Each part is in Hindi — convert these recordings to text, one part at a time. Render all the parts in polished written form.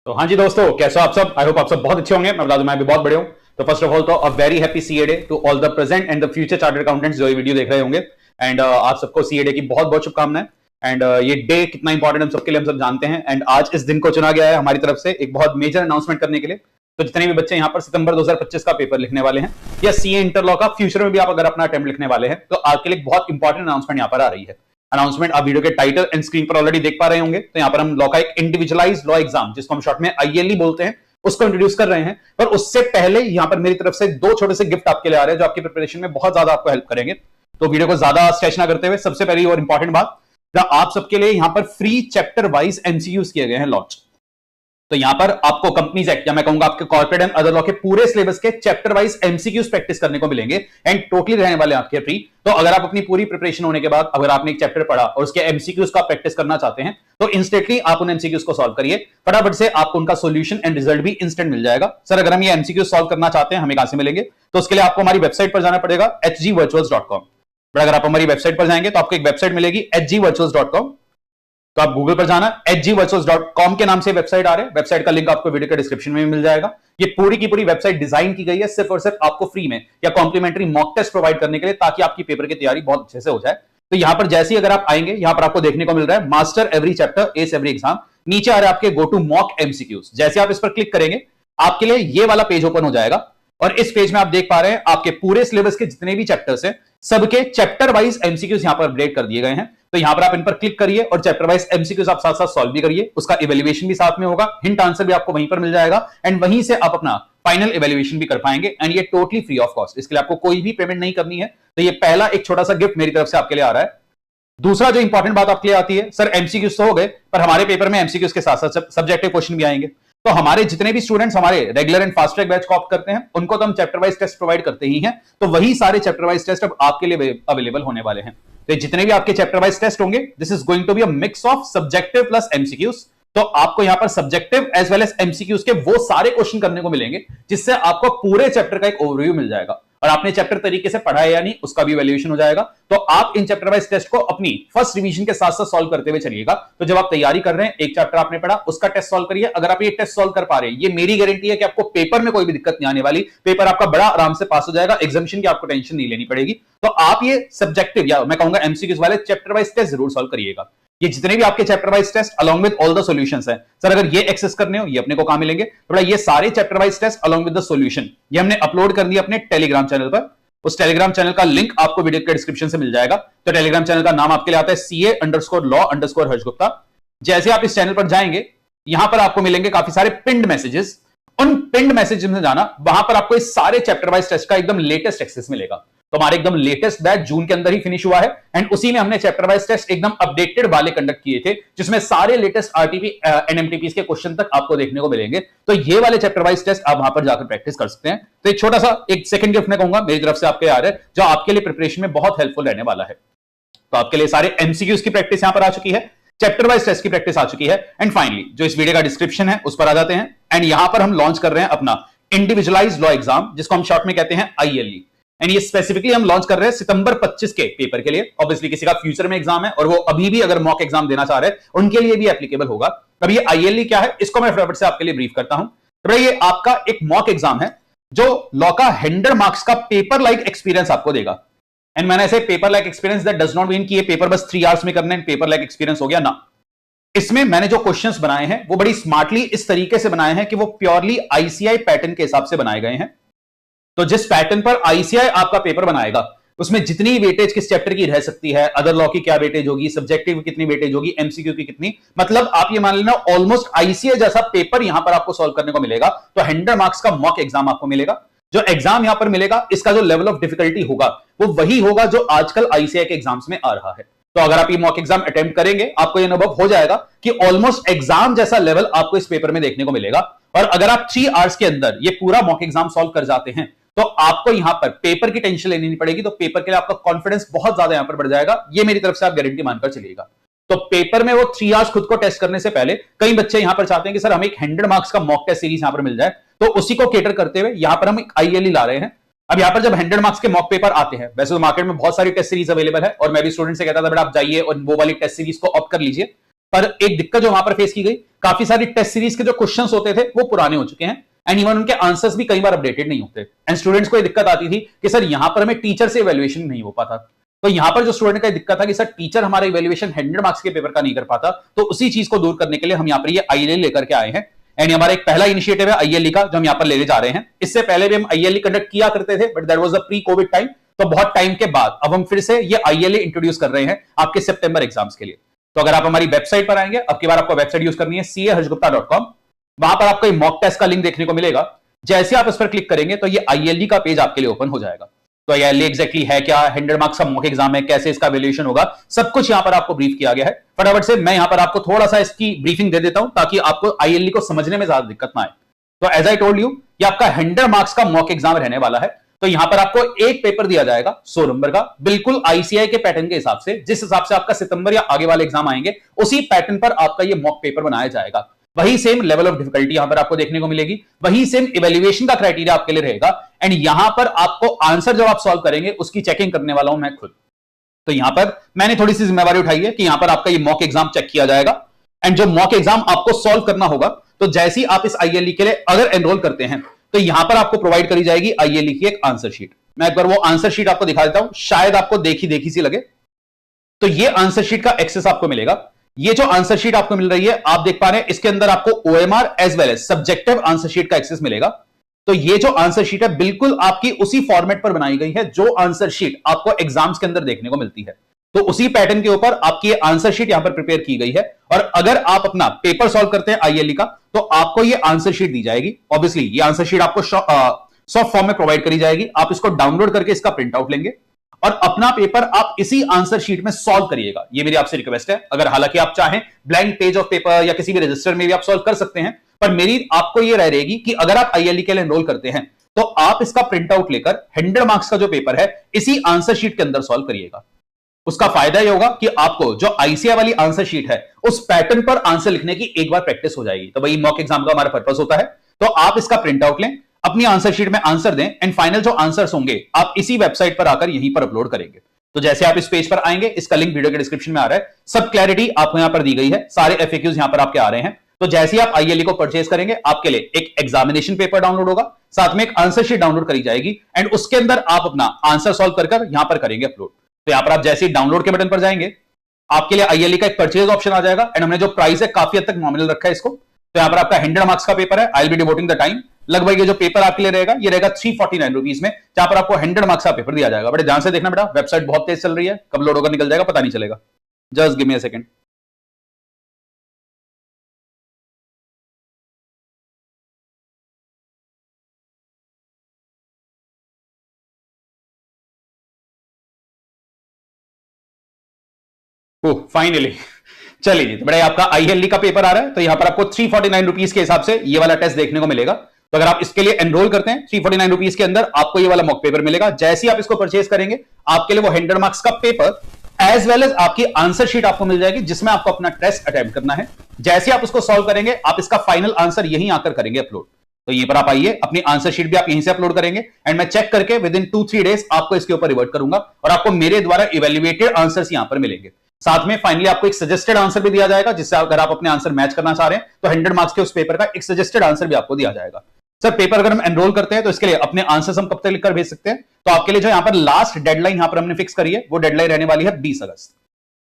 तो हाँ जी दोस्तों, कैसे हो आप सब। आई होप आप सब बहुत अच्छे होंगे। मैं बता दूं, मैं भी बहुत बड़े हूं। तो फर्स्ट ऑफ ऑल तो a very happy CA day to all the present and the future chartered accountants जो ये वीडियो देख रहे होंगे। एंड आप सबको सीए डे की बहुत बहुत शुभकामनाएं। एंड ये डे कितना इंपॉर्टेंट हम सबके लिए हम सब जानते हैं। एंड आज इस दिन को चुना गया है हमारी तरफ से एक बहुत मेजर अनाउंसमेंट करने के लिए। तो जितने भी बच्चे यहाँ पर सितंबर 2025 का पेपर लिखने वाले हैं या सीए इंटरलॉ का फ्यूचर में भी आप अगर अपना अटेम्प्ट लिखने वाले हैं, तो आपके लिए बहुत इंपॉर्टेंट अनाउंसमेंट यहाँ पर आ रही है। अनाउंसमेंट आप वीडियो के टाइटल एंड स्क्रीन पर ऑलरेडी देख पा रहे होंगे। तो यहाँ पर हम लॉ का एक इंडिविजुअलाइज्ड लॉ एग्जाम, जिसको हम शॉर्ट में आईएलई बोलते हैं, उसको इंट्रोड्यूस कर रहे हैं। पर उससे पहले यहां पर मेरी तरफ से दो छोटे से गिफ्ट आपके लिए आ रहे हैं जो आपकी प्रिपरेशन में बहुत ज्यादा आपको हेल्प करेंगे। तो वीडियो को ज्यादा स्ट्रेच ना करते हुए सबसे पहली और इंपॉर्टेंट बात, आप सबके लिए यहां पर फ्री चैप्टर वाइज एमसीक्यूज किए गए हैं लॉन्च। तो यहां पर आपको कंपनीज एक्ट या मैं कहूंगा आपके कॉर्पोरेट एंड अदर लॉ के पूरे सिलेबस के चैप्टर वाइज एमसीक्यूज प्रैक्टिस करने को मिलेंगे एंड टोटली रहने वाले आपके फ्री। तो अगर आप अपनी पूरी प्रिपरेशन होने के बाद अगर आपने एक चैप्टर पढ़ा और उसके एमसीक्यूज का प्रैक्टिस करना चाहते हैं, तो इंस्टेंटली आप उन एमसीक्यूज को सॉल्व करिए फटाफट से। आपको उनका सॉल्यूशन एंड रिजल्ट भी इंस्टेंट मिल जाएगा। सर अगर हम ये एमसीक्यूज सॉल्व करना चाहते हैं, हमें कहां से मिलेंगे? तो उसके लिए आपको हमारी वेबसाइट पर जाना पड़ेगा hgvirtuals.com। बट अगर आप हमारी वेबसाइट पर जाएंगे तो आपको एक वेबसाइट मिलेगी hgvirtuals.com। तो आप गूगल पर जाना, hgvirtuals.com के नाम से वेबसाइट आ रहे हैं। वेबसाइट का लिंक आपको वीडियो के डिस्क्रिप्शन में मिल जाएगा। ये पूरी की पूरी वेबसाइट डिजाइन की गई है सिर्फ और सिर्फ आपको फ्री में या कॉम्प्लीमेंट्री मॉक टेस्ट प्रोवाइड करने के लिए, ताकि आपकी पेपर की तैयारी बहुत अच्छे से हो जाए। तो यहां पर जैसे ही अगर आप आएंगे, यहां पर आपको देखने को मिल रहा है master every chapter S every exam. नीचे आ रहा है आपके गो टू मॉक एमसीक्यूज। जैसे आप इस पर क्लिक करेंगे, आपके लिए ये वाला पेज ओपन हो जाएगा और इस पेज में आप देख पा रहे हैं आपके पूरे सिलेबस के जितने भी चैप्टर्स हैं, सबके चैप्टर वाइज एमसीक्यूज यहां पर अपडेट कर दिए गए हैं। तो यहां पर आप इन पर क्लिक करिए और चैप्टर वाइज एमसीक्यूज आप साथ साथ सॉल्व भी करिए। उसका इवैल्यूएशन भी साथ में होगा, हिंट आंसर भी आपको वहीं पर मिल जाएगा एंड वहीं से आप अपना फाइनल इवैल्यूएशन भी कर पाएंगे। एंड ये टोटली फ्री ऑफ कॉस्ट, इसके लिए आपको कोई भी पेमेंट नहीं करनी है। तो ये पहला एक छोटा सा गिफ्ट मेरी तरफ से आपके लिए आ रहा है। दूसरा जो इंपॉर्टेंट बात आपके लिए आती है, सर एमसीक्यूज तो हो गए, पर हमारे पेपर में एमसीक्यूज के साथ साथ सब्जेक्टिव क्वेश्चन भी आएंगे। तो हमारे जितने भी स्टूडेंट्स हमारे regular and fast track batch को ऑप्ट करते हैं, उनको तो हम चैप्टर वाइज टेस्ट प्रोवाइड करते ही हैं। तो वही सारे चैप्टर वाइज टेस्ट अब आपके लिए अवेलेबल होने वाले हैं। तो जितने भी आपके चैप्टर वाइज टेस्ट होंगे, this is going to be a mix of subjective plus MCQs. तो आपको यहां पर subjective as well as MCQs के वो सारे क्वेश्चन करने को मिलेंगे, जिससे आपको पूरे चैप्टर का एक ओवरव्यू मिल जाएगा और आपने चैप्टर तरीके से पढ़ा है या नहीं उसका भी वैल्यूएशन हो जाएगा। तो आप इन चैप्टर वाइज टेस्ट को अपनी फर्स्ट रिवीजन के साथ साथ सॉल्व करते हुए चलिएगा। तो जब आप तैयारी कर रहे हैं, एक चैप्टर आपने पढ़ा, उसका टेस्ट सॉल्व करिए। अगर आप ये टेस्ट सॉल्व कर पा रहे हैं, ये मेरी गारंटी है कि आपको पेपर में कोई भी दिक्कत नहीं आने वाली। पेपर आपका बड़ा आराम से पास हो जाएगा, एग्जामिनेशन की आपको टेंशन नहीं लेनी पड़ेगी। तो आप ये सब्जेक्टिव या मैं कहूंगा एमसीक्यूज वाले चैप्टर वाइज टेस्ट जरूर सॉल्व करिएगा। ये जितने भी आपके chapter wise test along with all the solutions हैं, सर अगर ये एक्सेस करने हो, ये अपने को कहां मिलेंगे? तो ये सारे chapter wise test along with the solution ये हमने अपलोड कर दिया अपने टेलीग्राम चैनल पर। उस टेलीग्राम चैनल का लिंक आपको वीडियो के डिस्क्रिप्शन से मिल जाएगा। तो टेलीग्राम चैनल का नाम आपके लिए आता है CA_law_हर्ष गुप्ता। जैसे आप इस चैनल पर जाएंगे, यहां पर आपको मिलेंगे काफी सारे पिंड मैसेजेस। उन पिंड मैसेजेस में जाना, वहां पर आपको इस सारे चैप्टर वाइज टेस्ट का एकदम लेटेस्ट एक्सेस मिलेगा। तो हमारे एकदम लेटेस्ट बैच जून के अंदर ही फिनिश हुआ है एंड उसी में हमने चैप्टर वाइज टेस्ट एकदम अपडेटेड वाले कंडक्ट किए थे, जिसमें सारे लेटेस्ट आरटीपी एंड एमटीपी के क्वेश्चन तक आपको देखने को मिलेंगे। तो ये वाले चैप्टर वाइज टेस्ट आप वहां पर जाकर प्रैक्टिस कर सकते हैं। तो एक छोटा सा एक सेकंड गिफ्ट मैं कहूंगा मेरी तरफ से आपके आ रहे हैं, जो आपके लिए प्रिपरेशन में बहुत हेल्पफुल रहने वाला है। तो आपके लिए सारे एमसीक्यूज की प्रैक्टिस यहां पर आ चुकी है, चैप्टर वाइज टेस्ट की प्रैक्टिस आ चुकी है एंड फाइनली जो इस वीडियो का डिस्क्रिप्शन है उस पर आ जाते हैं। एंड यहां पर हम लॉन्च कर रहे हैं अपना इंडिविजुअलाइज्ड लॉ एग्जाम, जिसको हम शॉर्ट में कहते हैं आईएलई। एंड ये स्पेसिफिकली हम लॉन्च कर रहे हैं सितंबर 25 के पेपर के लिए। ऑब्वियसली किसी का फ्यूचर में एग्जाम है और वो अभी भी अगर मॉक एग्जाम देना चाह रहे हैं, उनके लिए भी एप्लीकेबल होगा। अब ये आईएलई क्या है, इसको मैं फटाफट से आपके लिए ब्रीफ करता हूं। तो ये आपका एक मॉक एग्जाम है जो लॉ का 100 मार्क्स का पेपर लाइक एक्सपीरियंस आपको देगा। एंड मैंने ऐसे paper like experience that does not mean कि ये पेपर बस 3 आवर्स में करना है, पेपर लाइक एक्सपीरियंस हो गया ना। इसमें मैंने जो क्वेश्चंस बनाए हैं वो बड़ी स्मार्टली इस तरीके से बनाए हैं कि वो प्योरली आईसीआई पैटर्न के हिसाब से बनाए गए हैं। तो जिस पैटर्न पर आईसीआई आपका पेपर बनाएगा, उसमें जितनी वेटेज किस चैप्टर की रह सकती है, अदर लॉ की क्या वेटेज होगी, सब्जेक्टिव की कितनी वेटेज होगी, एमसीक्यू की कितनी, मतलब आप ये मान लेना ऑलमोस्ट आईसीआई जैसा पेपर यहां पर आपको सॉल्व करने को मिलेगा। तो 100 मार्क्स का मॉक एग्जाम आपको मिलेगा। जो एग्जाम यहां पर मिलेगा, इसका जो लेवल ऑफ डिफिकल्टी होगा वो वही होगा जो आजकल आईसीआई के एग्जाम्स में आ रहा है। तो अगर आप ये मॉक एग्जाम अटेम्प्ट करेंगे, आपको ये अनुभव हो जाएगा कि ऑलमोस्ट एग्जाम जैसा लेवल आपको इस पेपर में देखने को मिलेगा। और अगर आप 3 आवर्स के अंदर ये पूरा मॉक एग्जाम सॉल्व कर जाते हैं, तो आपको यहां पर पेपर की टेंशन लेनी नहीं पड़ेगी। तो पेपर के लिए आपका कॉन्फिडेंस बहुत ज्यादा यहां पर बढ़ जाएगा। ये मेरी तरफ से आप गारंटी मानकर चलिएगा। तो पेपर में वो 3 आवर्स खुद को टेस्ट करने से पहले कई बच्चे यहां पर चाहते हैं कि सर हमें एक 100 मार्क्स का मॉक टेस्ट सीरीज यहां पर मिल जाए। तो उसी को केटर करते हुए यहां पर हम एक आईएलई ला रहे हैं। अब यहां पर जब 100 मार्क्स के मॉक पेपर आते हैं, वैसे तो मार्केट में बहुत सारी टेस्ट सीरीज अवेलेबल है और मैं भी स्टूडेंट से कहता था बेटा आप जाइए और वो वाली टेस्ट सीरीज को ऑप्ट कर लीजिए। पर एक दिक्कत जो वहां पर फेस की गई, काफी सारी टेस्ट सीरीज के जो क्वेश्चंस होते थे वो पुराने हो चुके हैं एंड इवन उनके आंसर्स भी कई बार अपडेटेड नहीं होते एंड स्टूडेंट्स को ये दिक्कत आती थी कि सर यहां पर हमें टीचर से इवैल्यूएशन नहीं हो पाता। तो यहां पर जो स्टूडेंट का दिक्कत था कि सर टीचर हमारा इवैल्यूएशन 100 मार्क्स के पेपर का नहीं कर पाता, तो उसी चीज को दूर करने के लिए हम यहां पर ये आईएलई लेकर के आए हैं एंड हमारा एक पहला इनिशिएटिव है आईएलई का जो हम यहां पर लेने जा रहे हैं। इससे पहले भी हम आईएलई कंडक्ट किया करते थे but that was a pre Covid time, तो बहुत टाइम के बाद अब हम फिर से ये आईएलई इंट्रोड्यूस कर रहे हैं आपके सितंबर एग्जाम्स के लिए। तो अगर आप हमारी वेबसाइट पर आएंगे, अब की बार आपको वेबसाइट यूज करनी है caharshgupta.com, वहां पर आपको मॉक टेस्ट का लिंक देखने को मिलेगा। जैसे आप इस पर क्लिक करेंगे तो ये आईएलई का पेज आपके लिए ओपन हो जाएगा। तो आईएलई एग्जैक्टली है क्या, 100 मार्क्स का मॉक एग्जाम है, कैसे इसका वैल्यूएशन होगा, सब कुछ यहां पर आपको ब्रीफ किया गया है। फटाफट से मैं यहां पर आपको थोड़ा सा इसकी ब्रीफिंग दे देता हूं ताकि आपको आईएलई को समझने में ज्यादा दिक्कत ना आए। तो एज आई टोल्ड यू, ये आपका 100 मार्क्स का मॉक एग्जाम रहने वाला है। तो यहां पर आपको एक पेपर दिया जाएगा 100 नंबर का, बिल्कुल आईसीआई के पैटर्न के हिसाब से, जिस हिसाब से आपका सितंबर या आगे वाले एग्जाम आएंगे उसी पैटर्न पर आपका ये मॉक पेपर बनाया जाएगा। वही सेम लेवल ऑफ डिफिकल्टी यहां पर आपको देखने को मिलेगी, वही सेम इवैल्यूएशन का क्राइटेरिया आपके लिए रहेगा एंड यहां पर आपको आंसर जब आप सॉल्व करेंगे उसकी चेकिंग करने वाला हूं मैं खुद। तो यहां पर मैंने थोड़ी सी जिम्मेवारी उठाई है कि यहां पर आपका ये मॉक एग्जाम चेक किया जाएगा एंड जो मॉक एग्जाम आपको सॉल्व करना होगा, तो जैसे ही आप इस आईएलई के लिए अगर एनरोल करते हैं तो यहां पर आपको प्रोवाइड करी जाएगी आईएलई की एक आंसर शीट। मैं एक बार वो आंसर शीट आपको दिखा देता हूं, शायद आपको देखी देखी सी लगे। तो ये आंसर शीट का एक्सेस आपको मिलेगा। ये जो आंसर शीट आपको मिल रही है, आप देख पा रहे हैं, इसके अंदर आपको OMR as well as subjective answer sheet का एक्सेस मिलेगा। तो ये जो आंसर शीट है बिल्कुल आपकी उसी फॉर्मेट पर बनाई गई है जो आंसर शीट आपको एग्जाम्स के अंदर देखने को मिलती है। तो उसी पैटर्न के ऊपर आपकी आंसर शीट यहां पर प्रिपेयर की गई है और अगर आप अपना पेपर सॉल्व करते हैं आईएलई का तो आपको ये आंसर शीट दी जाएगी। ऑब्वियसली ये आंसर शीट आपको सॉफ्ट फॉर्म में प्रोवाइड करी जाएगी, आप इसको डाउनलोड करके इसका प्रिंट आउट लेंगे और अपना पेपर आप इसी आंसर शीट में सॉल्व करिएगा। ये मेरी आपसे रिक्वेस्ट है। अगर हालांकि आप चाहें ब्लैंक पेज ऑफ पेपर या किसी भी रजिस्टर में भी आप सॉल्व कर सकते हैं, पर मेरी आपको ये राय रहेगी कि अगर आप आईएलई के लिए एनरोल करते हैं तो आप इसका प्रिंट आउट लेकर 100 मार्क्स का जो पेपर है इसी आंसर शीट के अंदर सॉल्व करिएगा। उसका फायदा यह होगा कि आपको जो आईसीआई वाली आंसर शीट है उस पैटर्न पर आंसर लिखने की एक बार प्रैक्टिस हो जाएगी। तो भाई मॉक एग्जाम का हमारा पर्पस होता है, तो आप इसका प्रिंट आउट लें, अपनी आंसर शीट में आंसर दें एंड फाइनल जो आंसर्स होंगे आप इसी वेबसाइट पर आकर यहीं पर अपलोड करेंगे। तो जैसे आप इस पेज पर आएंगे, इसका लिंक वीडियो के डिस्क्रिप्शन में आ रहा है, सब क्लैरिटी आपको यहां पर दी गई है, सारे एफएक्यूज यहां पर आपके आ रहे हैं। तो जैसे ही आप आईएलई को परचेज करेंगे आपके लिए एक एग्जामिनेशन पेपर डाउनलोड होगा, साथ में एक आंसर शीट डाउनलोड करी जाएगी एंड उसके अंदर आप अपना आंसर सॉल्व कर यहां पर करेंगे अपलोड। तो यहां पर आप जैसे ही डाउनलोड के बटन पर जाएंगे आपके लिए आईएलई का एक परचेज ऑप्शन आ जाएगा एंड हमने जो प्राइस है काफी हद तक नॉमिनल रखा है इसको। तो यहां पर आपका 100 मार्क्स का पेपर है, I will be devoting the time. लगभग ये जो पेपर आपके लिए रहेगा ये रहेगा 349 रुपीज में, जहां पर आपको 100 मार्क्स का पेपर दिया जाएगा। बड़े ध्यान से देखना बेटा, वेबसाइट बहुत तेज चल रही है, कब लोड होकर निकल जाएगा पता नहीं चलेगा। Just give me a second. Finally चलिए जी, तो बड़ा आपका आईएलई का पेपर आ रहा है। तो यहां पर आपको 349 रुपीज के हिसाब से ये वाला टेस्ट देखने को मिलेगा। तो अगर आप इसके लिए एनरोल करते हैं 349 रुपीज के अंदर आपको ये वाला मॉक पेपर मिलेगा। जैसे ही आप इसको परचेज करेंगे आपके लिए वो 100 मार्क्स का पेपर एज वेल एज आपकी आंसर शीट आपको मिल जाएगी जिसमें आपको अपना टेस्ट अटेम्प्ट करना है। जैसे आप उसको सॉल्व करेंगे आप इसका फाइनल आंसर यहीं आकर करेंगे अपलोड। तो ये पर आप आइए, अपनी आंसर शीट भी आप यहीं से अपलोड करेंगे एंड मैं चेक करके विद इन 2-3 डेज आपको इसके ऊपर रिवर्ट करूंगा और आपको मेरे द्वारा इवेल्युएटेड आंसर्स यहां पर मिलेंगे। साथ में फाइनली आपको एक सजेस्टेड आंसर भी दिया जाएगा, जिससे अगर आप अपने आंसर मैच करना चाह रहे हैं तो 100 मार्क्स के उस पेपर का एक सजेस्टेड आंसर भी आपको दिया जाएगा। सर पेपर अगर हम एनरोल करते हैं तो इसके लिए अपने आंसर्स हम कब तक लिखकर भेज सकते हैं? तो आपके लिए जो यहां पर लास्ट डेडलाइन यहां पर हमने फिक्स करी है वो डेडलाइन रहने वाली है 20 अगस्त।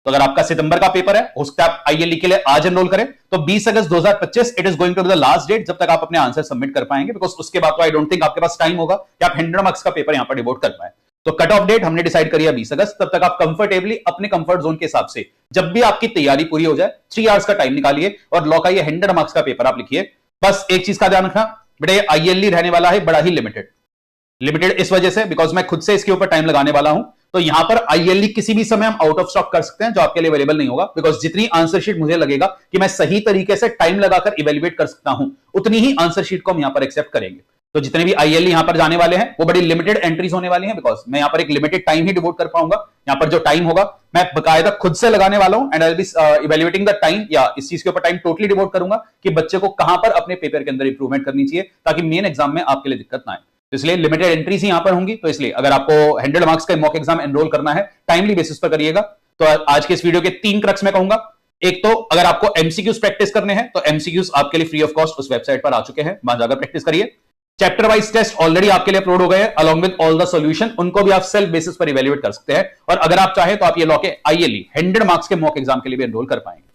तो अगर आपका सितंबर का पेपर है उसका आप आईएलई के लिए आज एनरोल करें तो 20 August 2025 it is going to be the last date जब तक आप अपने आंसर सबमिट कर पाएंगे, बिकॉज उसके बाद तो आई डोंट थिंक आपके पास टाइम होगा कि आप 100 मार्क्स का पेपर यहां पर डिवोट कर पाए। तो कट ऑफ डेट हमने डिसाइड करी है 20 अगस्त। तब तक आप कंफर्टेबली अपने कंफर्ट जोन के हिसाब से जब भी आपकी तैयारी पूरी हो जाए 3 आवर्स का टाइम निकालिए और लॉक आइए 100 मार्क्स का पेपर आप लिखिए। बस एक चीज का ध्यान रखना बेटा, ये आईएलई रहने वाला है बड़ा ही लिमिटेड इस वजह से बिकॉज मैं खुद से इसके ऊपर टाइम लगाने वाला हूं। तो यहां पर आईएलई किसी भी समय हम आउट ऑफ स्टॉक कर सकते हैं जो आपके लिए अवेलेबल नहीं होगा, बिकॉज जितनी आंसर शीट मुझे लगेगा कि मैं सही तरीके से टाइम लगाकर इवेल्युएट कर सकता हूं उतनी ही आंसर शीट को हम यहां पर एक्सेप्ट करेंगे। तो जितने भी आईएलई यहां पर जाने वाले हैं वो बड़ी लिमिटेड एंट्रीज होने वाली हैं, बिकॉज मैं यहां पर एक लिमिटेड टाइम ही डिवोट कर पाऊंगा। यहां पर जो टाइम होगा मैं बकायदा खुद से लगाने वाला हूं and I will be evaluating the time, या इस चीज के ऊपर टाइम टोटली डिवोट करूंगा कि बच्चे को कहां पर अपने पेपर के अंदर इंप्रूवमेंट करनी चाहिए ताकि मेन एग्जाम में आपके लिए दिक्कत ना आए। तो इसलिए लिमिटेड एंट्रीज ही यहां पर होंगी। तो इसलिए अगर आपको 100 मार्क्स का मॉक एग्जाम एनरोल करना है टाइमली बेसिस पर करिएगा। तो आज के इस वीडियो के 3 क्रक्स में कहूंगा। एक तो अगर आपको एमसीक्यूज प्रैक्टिस करने हैं तो एमसीक्यूज आपके लिए फ्री ऑफ कॉस्ट उस वेबसाइट पर आ चुके हैं, वहां जाकर प्रैक्टिस करिए। चैप्टर वाइज टेस्ट ऑलरेडी आपके लिए अपलोड हो गए हैं along with all the solution, उनको भी आप सेल्फ बेसिस पर इवेल्युएट कर सकते हैं। और अगर आप चाहें तो आप ये लॉ के आईएलई 100 मार्क्स के मॉक एग्जाम के लिए भी एनरोल कर पाएंगे।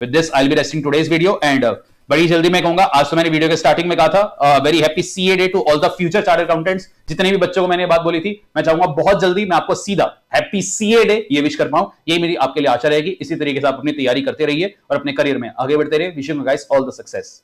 With this I will be resting today's video and बड़ी जल्दी मैं कहूंगा, आज तो मैंने वीडियो के स्टार्टिंग में कहा था very happy CA day to all the future chartered accountants. जितने भी बच्चों को मैंने बात बोली थी, मैं चाहूंगा बहुत जल्दी मैं आपको सीधा हैप्पी सीए डे ये विश कर पाऊं। यही मेरी आपके लिए आशा रहेगी। इसी तरीके से आप अपनी तैयारी करते रहिए और अपने करियर में आगे बढ़ते रहिए। Wishing you guys all the success.